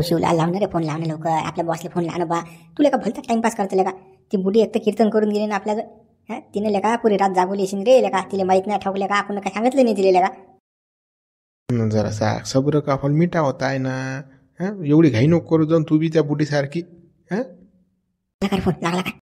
शिवला लावणार रे फोन लावणं लवकर, आपल्या बॉसला फोन लावणं बा. तुला का भलता टाइमपास करतो लेका. ती बुडी एक तर कीर्तन करून गेली ना आपल्याला. हा तिने लेका पुरी रात जागवली असेल रे लेका. तिला माहित नाही ठाऊक लेका, आपण काय सांगितलं नाही तिला लेका. जरा सब्र का फल मिठा होता आहे ना. एवढी घाई नको करू जाऊन तू बी त्या बुडी सारखी. फोन लागला काय?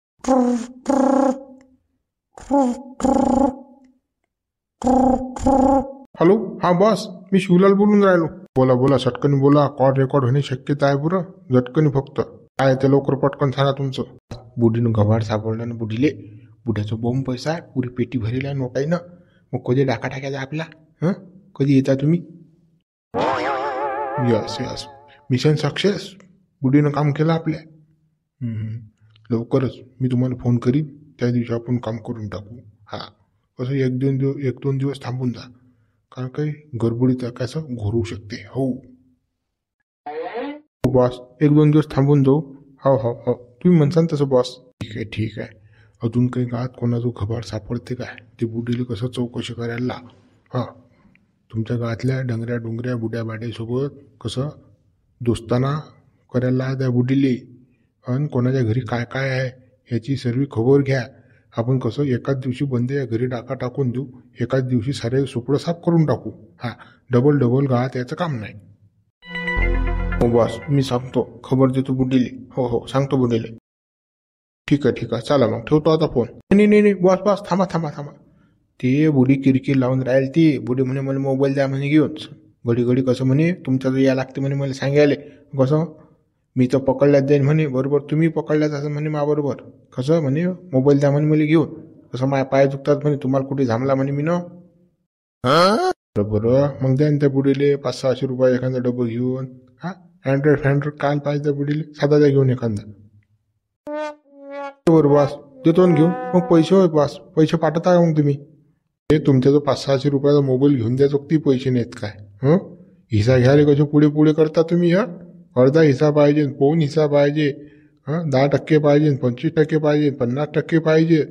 हॅलो, हा बॉस, मी शिवलाल बोलून राहिलो. बोला बोला, सटकनी बोला. कॉल रेकॉर्ड होणे शक्यता आहे पुरं. झटकनी फक्त काय ते लवकर पटकन सांगा तुमचं. बुडीनं गव्हाड सापडलं ना बुडीले. बुड्याचं बोंब पैसा आहे, पुरी पेटी भरेल आहे नोटाईनं. मग कधी डाका टाकायचा आपला? कधी येता तुम्ही? Yes yes, mission success. बुडीनं काम केलं आपल्या. लवकरच मी तुम्हाला फोन करीन, त्या दिवशी आपण काम करून टाकू. हा कसं एक दोन दिवस थांबून जा, कारण काही गडबडीचा कसं घोरू शकते. हो बॉस, 1-2 दिवस थांबून जाऊ. हो, तुम्ही म्हणसान तसं बॉस. ठीक आहे. अजून काही गावात कोणाचं खबर सापडते काय? ते बुडीले कसं चौकशी करायला लाव. तुमच्या गावातल्या डोंगऱ्या बुड्या बाड्यासोबत कसं दोस्ताना करायला त्या बुडीले. आणि कोणाच्या घरी काय काय आहे ह्याची सर्व खबर घ्या. आपण कसं एकाच दिवशी बंदे या घरी डाका टाकून देऊ, एकाच दिवशी सारे सुपडं साफ करून टाकू. डबल गावात याचं काम नाही. हो बॉस, मी सांगतो, खबर देतो बुडीले. हो सांगतो बुडीले. ठीक आहे, चला मग ठेवतो आता फोन. नाही बॉस, थांबा. ते बुडी किरकिर लावून राहील. ती बुडी म्हणे मला मोबाईल द्या म्हणे घेऊन. घडी कसं म्हणे तुमच्या जर या लागते म्हणे मला सांगायला. कसं मी तर पकडल्यात जाईन म्हणे, बरोबर तुम्ही पकडल्यात असं म्हणे बरोबर. कसं म्हणे मोबाईल द्या म्हणे मला घेऊन. कसं माझ्या पाय दुखतात म्हणे, तुम्हाला कुठे झामला म्हणे मी न. बरोबर, मग द्या त्या बुडीले 500-600 रुपये एखादा डबल घेऊन. अँड्रॉइड काय पाहिजे त्या बुडीले, साधा द्या घेऊन एखादा. बरोबर बॉस, देतो घेऊन. मग पैसे होय बॉस, पैसे पाठवता का मग तुम्ही? हे तुमच्या जो 500-600 रुपयाचा मोबाईल घेऊन द्यायचो ती पैसे नाहीत काय? हिसा घ्यायला कसे पुढे करता तुम्ही? अर्धा हिस्सा पाहिजे, पाऊण हिस्सा पाहिजे, 10% पाहिजे, 25% पाहिजे, 50% पाहिजे.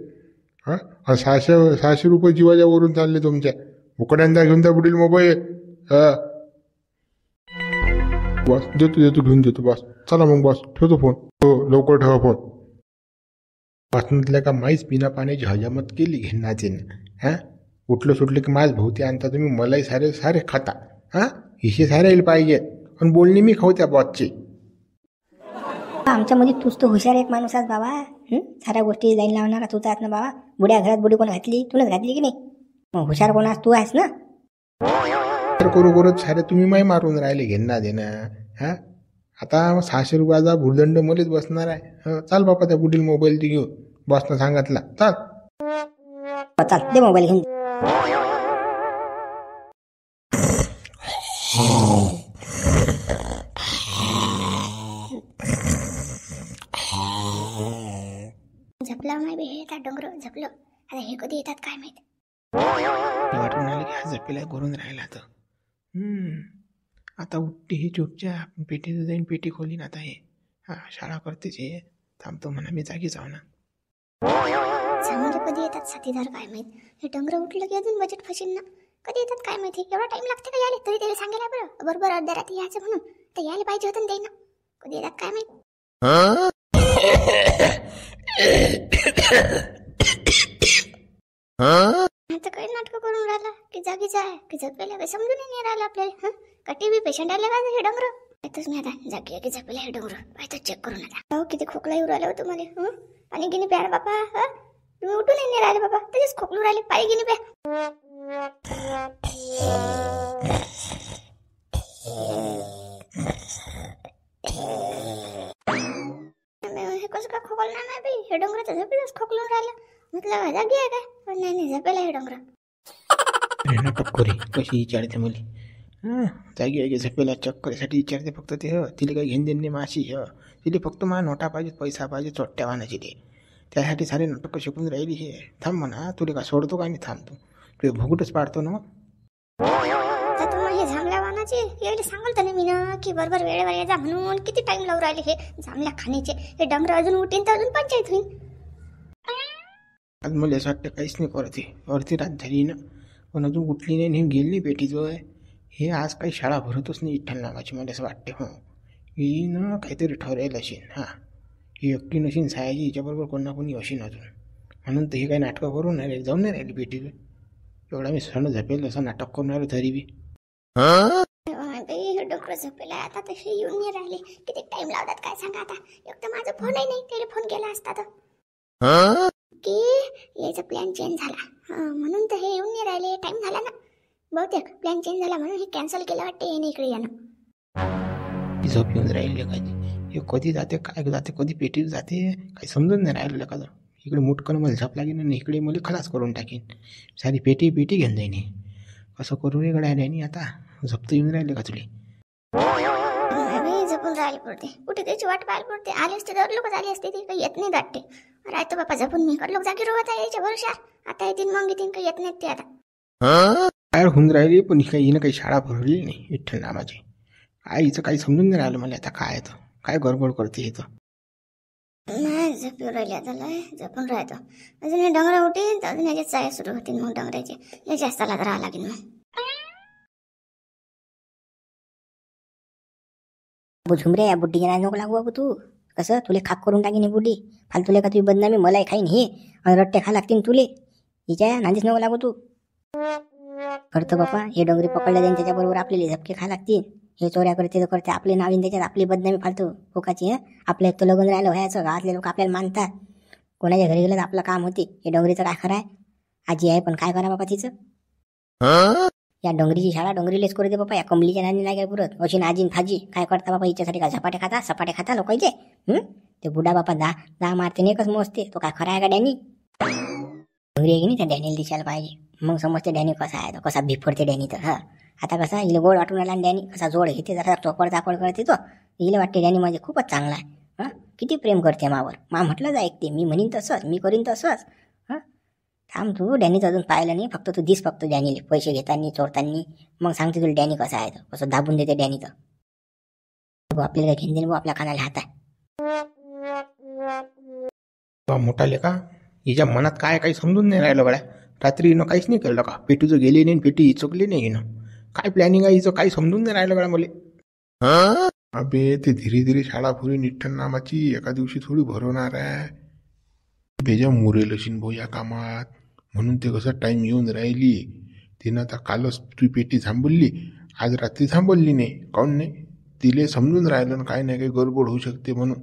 600 रुपये जीवाच्या वरून चालले तुमच्या. मुकड्यांदा घेऊन त्या पुढील मोबाईल. बॉस देतो घेऊन देतो बॉस. चला मग बॉस, ठेवतो फोन. हो लवकर ठेवा फोन. पासूनतल्या का माहीच बिना पाण्याची हजामत केली घेण्याचे ना. उठलं सुटलं की माझ भोवती आणता तुम्ही, मलाही सारे खाता. हिशे सारे पाहिजेत, पण बोलणी मी खाऊ त्या बॉसची. आमच्यामध्ये तूच तो हुशार एक माणूस आहेस बाबा. साऱ्या गोष्टी लाईन लावणारा तूच आहेस ना बाबा. बुड्या घरात बुडी कोण घातली? तुलाच घातली की नाही? मग हुशार कोण आहेस? तू आहेस ना. करू सारे तुम्ही माही मारून राहिले घेणं देणं. आता 600 रुपयाचा भूर्दंड मलाच बसणार आहे. चाल बापा त्या बुडील मोबाईल ती घेऊन, बॉसनं सांगितला. चाल दे मोबाईल घेऊन. झपला माय बे, हे येतात डोंगर झपलं. आता हे कधी येतात काय माहित. वाटून आले की हा झपेला करून राहिला तर. आता उठते ही चुपचाप, पेटीत जाईन, पेटी खोलीन आता हे. शाळा करतेच हे. थांबतो म्हणा मी जागी जाऊ ना. चांगले कधी येतात साथीदार काय माहित. हे डोंगर उठलं की अजून बजेट फशील ना. कधी येतात काय माहिती. एवढा टाइम लागते का यायला? तरी त्याला सांगायला बरोबर अर्ध्या रात्री यायचं म्हणून. तर यायला पाहिजे होतं ना. कधी येतात काय माहित. आता काही नाटक करून राहिला की जागीच आहे की झोपेला काही समजून नाही राहिलं आपल्याला. का टीव्ही पेशंट आले का हे डोंगर? पाहतोच मी आता जागी आहे की झोपेला हे डोंगर. पाहतो चेक करून आता. किती खोकला येऊ राहिला होतं मला. पाणी गिनी प्या बापा. तुम्ही उठून नाही राहिले बाबा, तसेच खोकलू राहिले. पाणी गिनी प्या. हे कसं का खोकल नाही बाई. हे डोंगराच्या झोपेलाच खोकलून राहिलं. म्हटलं जागी आहे काय? पण नाही झोपेला हे डोंगर. टक्करी कशी विचारते मुली. जागी आहे की झोपेला चक्करीसाठी विचारते फक्त ते. तिला काही घेऊन देणे माशी. तिला फक्त मला नोटा पाहिजे, पैसा पाहिजे, चोट्ट्या वाहनाची ते. त्यासाठी सारे नाटक शिकून राहिली हे. थांब म्हणा, तुला का सोडतो का? नाही थांबतो, तुला भोगूटच पाडतो ना. तर तुम्हाला हे झांबल्या वाहनाचे यायला सांगल तर मी ना की बरोबर वेळेवर ये जा म्हणून. किती टाइम लावून राहिले हे झांबल्या खाण्याचे. हे डोंगर अजून उठीन तर अजून पंचायत होईल. आज मला असं वाटतं काहीच नाही करते. अर्धी रात झाली ना, पण अजून उठली नाही, गेली पेटीजवळ. हे आज काही शाळा भरतच नाही विठ्ठल नावाची. मला असं वाटते हिनं काहीतरी ठरवेल असेल. हां, ही एकटी नशीन सायाजी, हिच्याबरोबर कोण ना कोणी असेल अजून. म्हणून तर ही काही नाटकं करून नाही जाऊन नाही राहिली पेटीवर. एवढा मी सण झपेल असं नाटक करून राहिलो तरी बी. हे डोकं झोपेला आता तशी येऊन नाही राहिली. किती टाइम लावतात काय सांगा आता. एक तर माझा फोनही नाही, त्याला फोन केला असता तर की याचा प्लॅन चेंज झाला. म्हणून तर हे येऊन नाही राहिले. टाइम झाला ना बहुतेक, प्लॅन चेंज झाला म्हणून हे कॅन्सल केलं वाटते याने इकडे यानं. ही झोप येऊन राहिली लेखाची. हे कधी जाते काय जाते, कधी पेटीवर जाते काही समजून नाही राहिलं लेखाचं. इकडे मुटकन मला झोप लागेल आणि इकडे मला खलास करून टाकेन. सारी पेटी घेऊन जाईन. कसं करू रे गड्या नाही आता. झोप तर येऊन राहिले का तुले? झोपून राहायला पडते. कुठे त्याची वाट पाहायला पडते. आले असते तर लोक आले असते, ते काही येत नाही वाटते. राहतो बापा झोपून मी. लोक जागी रोवत आहे याच्या भरोशावर. आता येतील मग येतील, काही येत नाहीत ते आता. काय होऊन राहिली पण हिनं काही शाळा भरली नाही विठ्ठल नामाची. काय हिचं काही समजून नाही राहिलं मला आता. काय तर काय गडबड करते हे तर. नाही झोपून राहिले आता. लय झोपून राहतो. अजून हे डोंगरा उठेल तर अजून याच्यात चाय सुरू होतील. मग डोंगराचे लय जास्त राहावं लागेल मग. झुमरे या बुड्डीच्या नाही नको लागू बाबू तू. कसं तुले खाक करून टाकीन ही बुड्डी. फालतुले का तुझी बदनामी मलाही खाईन हे. आणि रट्टे खा लागतील तुले. हिच्या नांदीच नको लागू तू. करतो बापा हे डोंगरी पकडले जाईन त्याच्याबरोबर आपल्याला झपके खा लागतील. हे चोऱ्या करते तर करते, आपले नावीन त्याच्यात आपली बदनामी फालतू फोकाची. आपल्या एक तर लग्न राहिलं व्हायचं, गावातले लोक आपल्याला मानतात. कोणाच्या घरी गेलं तर आपलं काम होते. हे डोंगरीचं काय खरं आहे. आजी आहे पण काय करा बापा तिचं. या डोंगरीची शाळा डोंगरीलेच करू दे बापा. या कमलीच्या नानी नाही काय पुरत. अशी आजीन फाजी काय करता बापा हिच्यासाठी. काय झपाटे खाता सपाटे खाता लोकांचे. ते बुडा बापा दहा मारते नाही एकच मोजते. तो काय खरा आहे का डॅनी. डोंगरी आहे की नाही त्या डॅनीला दिसायला पाहिजे. मग समजते डॅनी कसा आहे, कसा भिफडते डॅनी तर. आता कसा हिला गोड वाटून राहिला डॅनी. कसा जोड घेते जरा चोपड चापड करते तो. हिला वाटते डॅनी म्हणजे खूपच चांगला आहे. किती प्रेम करते मावर. मा म्हटलंच ऐकते. मी म्हणीन तसंच, मी करीन तसंच. थांब तू डॅनीचं अजून पाहिलं नाही. फक्त तू दिस फक्त डॅनीले पैसे घेताना चोरताना. मग सांगते तुला डॅनी कसा आहे, कसं दाबून देते डॅनी तर. आपल्याला घेऊन देईन आपल्या कानाला हात आहे. मोठा लेका हिच्या मनात काय काही समजून नाही राहिलं गड्या. रात्री हिनं काहीच नाही केलं का. पेटीचं गेली नाही, पेटी चुकली नाही हिनं. काय प्लॅनिंग आहे हिचं काही समजून नाही राहिलं गड्या मला. अबे ते धीरे धीरे शाळा पुरी निठ्ठल नामाची एका दिवशी थोडी भरवणार आहे. भेजा मुरेल अशीन भाऊ या कामात. म्हणून ते कसं टाइम येऊन राहिली. तिनं आता कालच तुझी पेटी थांबवली, आज रात्री थांबवली नाही. काऊन नाही. तिले समजून राहिलं ना काय नाही काही गडबड होऊ शकते म्हणून.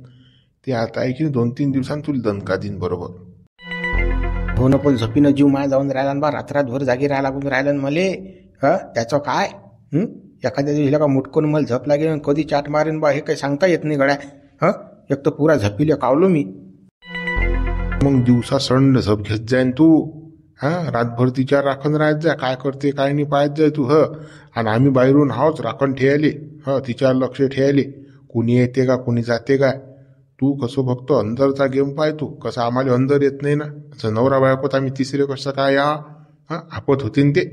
ते आता आहे की 2-3 दिवसांत तुला दणका देईन बरोबर. हो ना, पण झोपीनं जीव माय जाऊन राहिला बा. रात्रभर जागी राहायला लागून राहिलं मले. त्याचं काय. एखाद्या दिवशीला का मुटकून मला झोप लागेल कधी चाट मारेन बा हे काही सांगता येत नाही गड्या. एक तर पुरा झोपीला कावलो मी. मग दिवसा संड झप घेत जाईन तू. रातभर तिच्या राखण राहत जा. काय करते काय नाही पाहत जाय तू. आणि आम्ही बाहेरून हावच राखण ठेवायले. तिच्यावर लक्ष ठेवायले. कुणी येते का कुणी जाते का. तू कसं फक्त अंदरचा गेम पाय तू. कसं आम्हाला अंदर येत नाही ना. असं नवरा बायकोत आम्ही तिसरे कसं काय आपत होतीन ते.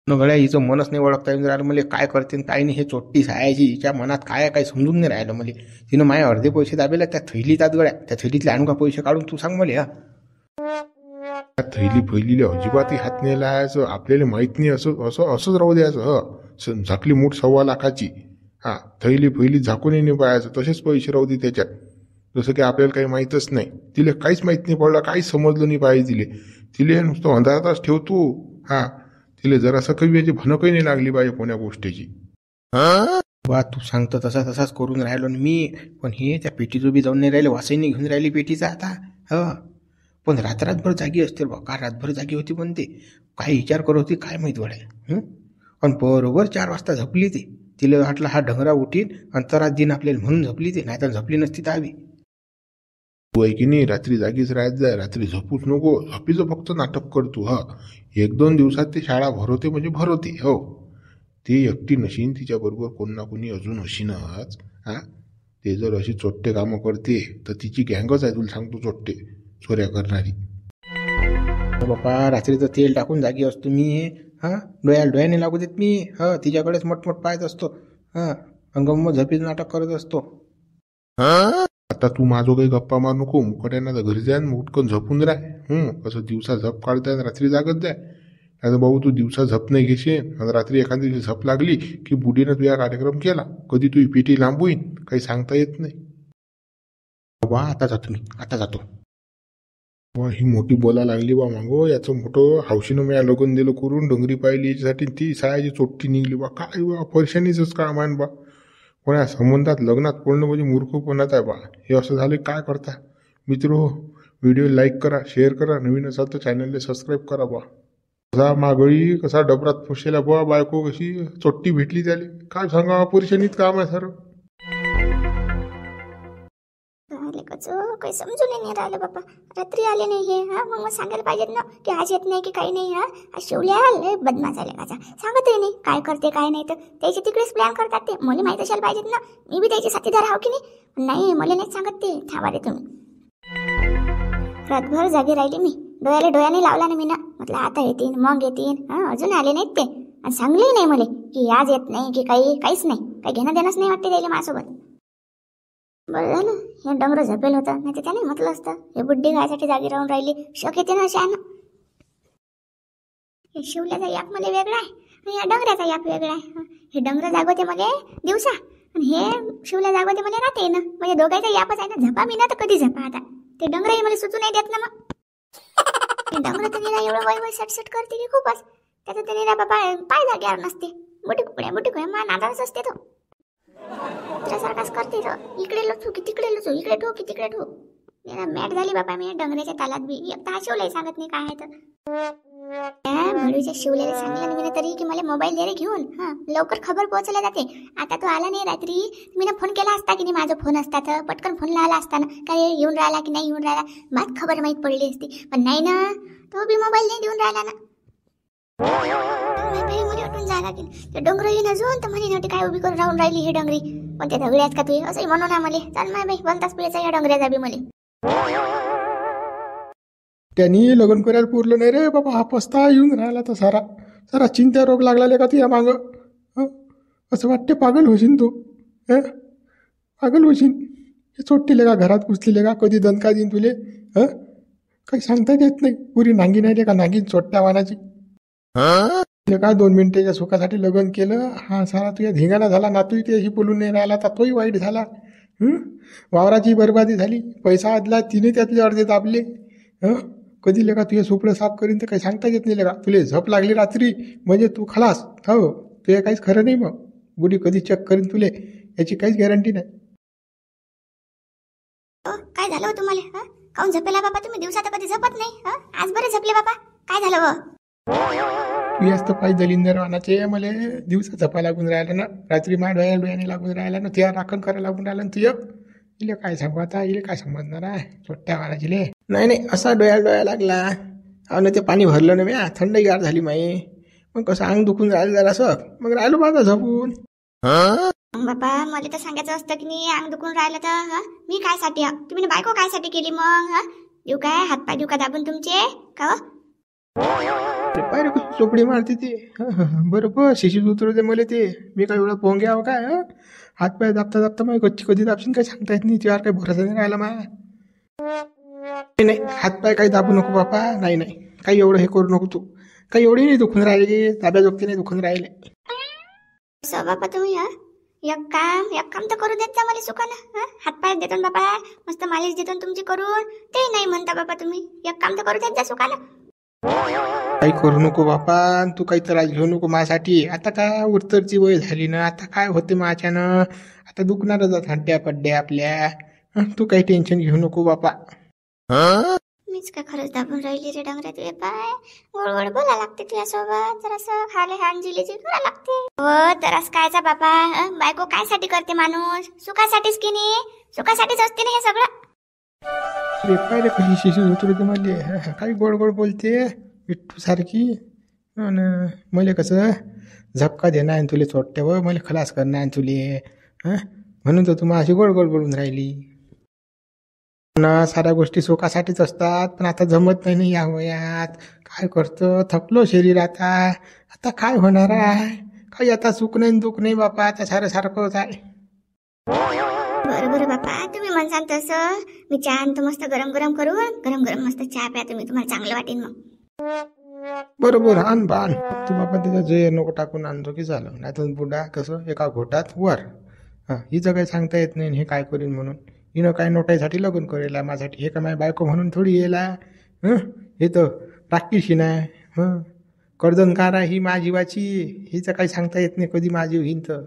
गड्या हिचं मनच नाही ओळखता येऊन राहिलं मला. काय करते काय नाही. हे चोट्टी सायाची हिच्या मनात काय काही समजून नाही राहिलं मला. तिनं माझे अर्धे पैसे दाबेला त्या थैलीतात गड्या. त्या थैलीतले आणू का पैसे काढून तू सांग मला. थैली फैलीले अजिबातही हात नाही लावायचं. आपल्याला माहित नाही असंच राहू द्यायचं. झाकली मूठ 1.25 लाखाची. थैली फैली झाकूनही नाही पाहायचं. तसेच पैसे राहू दे त्याच्यात. जसं की आपल्याला काही माहीतच नाही. तिला काहीच माहीत नाही पडलं, काहीच समजलं नाही पाहिजे तिले नुसतं अंधारातच ठेव तू. तिला जरासं काही याची भनकही नाही लागली पाहिजे कोण्या गोष्टीची. वा तू सांगतो तसाच करून राहिलो मी. पण हे त्या पेटीचं बी जाऊन नाही राहिले. वासाईने घेऊन राहिली पेटीचा आता. पण रात्रभर जागी असते बा. का रातभर जागी होती पण ते काय विचार करत होती काय माहीत वड्या. पण बरोबर 4 वाजता झोपली ती. तिला वाटलं हा ढंगरा उठीन अंतरात दिन आपल्याला म्हणून झोपली ती. नाही तर झोपली नसती तर हवी. तू आहे की नाही रात्री जागीच राहत जाय. रात्री झोपूच नको. झोपीचं फक्त नाटक करतो. 1-2 दिवसात ती शाळा भरवते म्हणजे भरवते. ती एकटी नशीन, तिच्या बरोबर कोण ना कोणी अजून अशीनच. ते जर अशी चोट्टे कामं करते तर तिची गँगच आहे तुला सांगतो. चोट्टे चोऱ्या करणारी. बापा रात्रीचं तेल टाकून जागी असतो मी. डोळ्याने लागू देत मी. तिच्याकडेच मोठमोठ पाहत असतो. गम्म झोपीचं नाटक करत असतो. आता तू माझं काही गप्पा मार नको. मुकट्यांना तर घरी जाय मुटकन झोपून राह. असं दिवसा झप काढताय रात्री जागत जाय. आता भाऊ तू दिवसा झप नाही घेशील आणि रात्री एखाद्या दिवशी झप लागली की बुडीनं तुझा कार्यक्रम केला, कधी तुझी पेटी लांब होईन काही सांगता येत नाही. बा आता जातो मी, आता जातो. वा ही मोठी बोला लागली बा मागो, याचं मोठं हौशीनं मी लगन दिलं करून डोंगरी पाहिली याच्यासाठी ती सायाची चोट्टी निघली बा. काय बा परेशानीच काम आहे बा. पण या संबंधात लग्नात पडणं म्हणजे मूर्खपणाच आहे बा. हे असं झालं काय करता. मित्र व्हिडिओ लाईक करा, शेअर करा, नवीन असाल तर चॅनलला सबस्क्राईब करा बा. कसा मागळी कसा डबरात फसेला बा, बायको कशी चोट्टी भेटली त्याला, काय सांगा परेशानीत काम आहे सर. काही समजून नाही राहिलं बाबा. रात्री आले नाही हे. हा मग सांगायला पाहिजेत ना की आज येत नाही की काही नाही. हा आज शिवल्या लय बदमाश झाले माझा, सांगतही नाही काय करते काय नाही. तर त्याचे तिकडेच प्लॅन करतात ते, मला माहीत असायला पाहिजेत ना. मी बी त्याचे साथीदार आहो की नाही. मला नाही सांगत ते. थांबा रे तुम्ही. रातभर जागी राहिली मी, डोळ्याने लावला ना मी ना. म्हटलं आता येतील मग येतील. हा अजून आले नाहीत ते. आणि सांगलेही नाही मला की आज येत नाही की काहीच नाही. काही घेणं देणंच नाही वाटते त्याला माझ्यासोबत. बरं झालं हे डोंगर झपेल होतं, नाही तर त्याने म्हटलं असतं हे बुड्डी गायसाठी जागी राहून राहिली. शक येते ना अशा ना. हे शिवल्याचा याप मला वेगळा आहे आणि या डोंगराचा याप वेगळा आहे. हे डोंगर जागवते मला दिवसा आणि हे शिवल्या जागवते मला रात्री ना. म्हणजे दोघांचा यापच आहे ना. झपा मी ना तर कधी झपा. आता ते डोंगरही मला सुचू नाही देत ना. मग डोंगर तर निरा एवढं वय सटसट करते की खूपच. त्याचं ते निरा बाबा पाय जाग्यावर नसते. बुटी कुकड्या मा नादाच असते तो. सारखाच करते तो. इकडे लोचू की तिकडे लोचू, इकडे ठो की तिकडे ठो. मॅट झाली बाबा मी डोंगराच्या तालात बी. एकटा शिवलाही सांगत नाही काय आहे तर. भडूच्या शिवल्याला सांगितलं मी तरी की मला मोबाईल दे रे घेऊन. हा लवकर खबर पोहोचला जाते. आता तो आला नाही रात्री, मी फोन केला असता की नाही. माझा फोन असता तर पटकन फोन लावला असता ना. काय येऊन राहिला की नाही येऊन राहिला माझ खबर माहीत पडली असती. पण नाही ना, तो बी मोबाईल नाही देऊन राहिला ना. उठून जायला लागेल. ते डोंगर येईन अजून तर म्हणे नव्हती काय उभी करून राहून राहिली हे डोंगरी. पण ते दगड्यात का तू असंही म्हणू ना मला. चाल माय बाई बनताच पिळायचा या डोंगऱ्याचा बी मला. त्यांनी लग्न करायला पुरलं नाही रे बाबा. हा पस्ता येऊन राहिला तर सारा चिंता रोग लागला का तुझ्या मागं. असं वाटते पागल होशील तू. पागल होशील. हे चोट्टीले का घरात घुसलेले का कधी दणका देईन तुले. काही सांगता येत नाही. पुरी नांगी नाही रे का नांगीन चोट्ट्या वानाची. का 2 मिनिटाच्या सुखासाठी लग्न केलं. हा सारा तुझ्या धिंगाणा झाला. नातूही त्याशी बोलून नाही राहिला तर तोही वाईट झाला. वावराची बरबादी झाली. पैसा आदला तिने त्यातले अर्धे दाबले. कधी लेका तुझे सुपडं साफ करीन तर काही सांगता येत नाही लेका. तुले झप लागली रात्री म्हणजे तू खलास. हो तुझे काहीच खरं नाही. मग बुडी कधी चेक करीन तुले याची काहीच गॅरंटी नाही. काय झालं हो तुम्हाला. काऊन झपेला बाबा तुम्ही. दिवसात कधी झपत नाही. आज बरे झपले बाबा. काय झालं व. तू जास्त पाहिजे दलिंदर वानाचे. मला दिवसा झपा लागून राहिला ना. रात्री मा डोळ्याने लागून राहिला ना. तुझ्या राखण करायला लागून राहिला ना तुझ्या. इले काय सांगू आता. इले काय समजणार आहे छोट्या वानाची ले. नाही असा डोळ्या लागला. अहो ना ते पाणी भरलं ना मी. थंडगार झाली माई. मग कसं अंग दुखून राहिलं जरासं. मग राहिलो माझा झपून. बाबा मला तर सांगायचं असतं की नाही अंग दुखून राहिलं तर. मी काय साठी तुम्ही बायको काय साठी केली मग. देऊ काय हातपाय देऊ का दाबून तुमचे का. पाय चोपडी मारते ती. बरोबर शिशीत उतरवते मला ते. मी काय एवढं पोंगे आहो काय. हातपाय दाबता मग कधी दाबशीन काही सांगता येत नाही. तुझ्यावर काही भरोसा नाही राहिला माय. नाही हातपाय काही दाबू नको बापा. नाही काही एवढं हे करू नको तू. काही एवढी नाही दुखून राहिले. ताब्या जोगती नाही दुखून राहिले. बापा तुम्ही एक काम तर करू देत जा मला सुखानं. हातपाय देतो बापा मस्त मालिश देतो तुमची करून. ते नाही म्हणता बापा तुम्ही. एक काम तर करू देत जा सुखानं. काही करू नको बापा. तू काही त्रास घेऊ नको माझ्यासाठी. आता काय उत्तरची वय झाली ना. आता काय होते माझ्यानं. आता दुखणारच हड्ड्या पड्ड्या आपल्या. तू काही टेन्शन घेऊ नको बापा. मीच काय खरंच दाबून राहिली रे डोंगऱ्या. तुझे पाय गोड बोला लागते तुझ्यासोबत. जरासं खाले हांजिलीची करा लागते. हो तरच कायचा बापा. बायको काय साठी करते माणूस. सुखासाठीच की नाही. सुखासाठीच असते ना हे सगळं. पाय रे कशी शिशी उतरते मला. काही गोड बोलते विठ्ठू सारखी. मला कसं झपका देणार आहे तुले चोट्ट्यावर. मला खलास करणार आहे तुले. म्हणून तर तू माझी गोड बोलून राहिली ना. साऱ्या गोष्टी सुखासाठीच असतात. पण आता जमत नाही या वयात. काय करतो थकलो शरीर आता काय होणार आहे. काही आता सुख नाही दुःख नाही बापा. आता सारखंच आहे. बरं बापा तुम्ही म्हणसान तसं. मी चहा आणतो मस्त गरम करून. गरम मस्त चहा प्या तुम्ही. तुम्हाला चांगलं वाटेल मग. बरोबर आण बा आण, फक्त बाबा त्याच्या जय नको टाकून आणतो की झालं. नाही तर बुडा कसं एका घोटात वर. हिचं काही सांगता येत नाही, हे काय करीन म्हणून. हिनं काय नोटाईसाठी लग्न करेल आहे माझ्यासाठी, हे का माझी बायको म्हणून थोडी येईल आहे. हे तर टाकीशी नाही. कर्दनकार आहे ही माझी जीवाची, हिचं काही सांगता येत नाही कधी माझी होईन तर.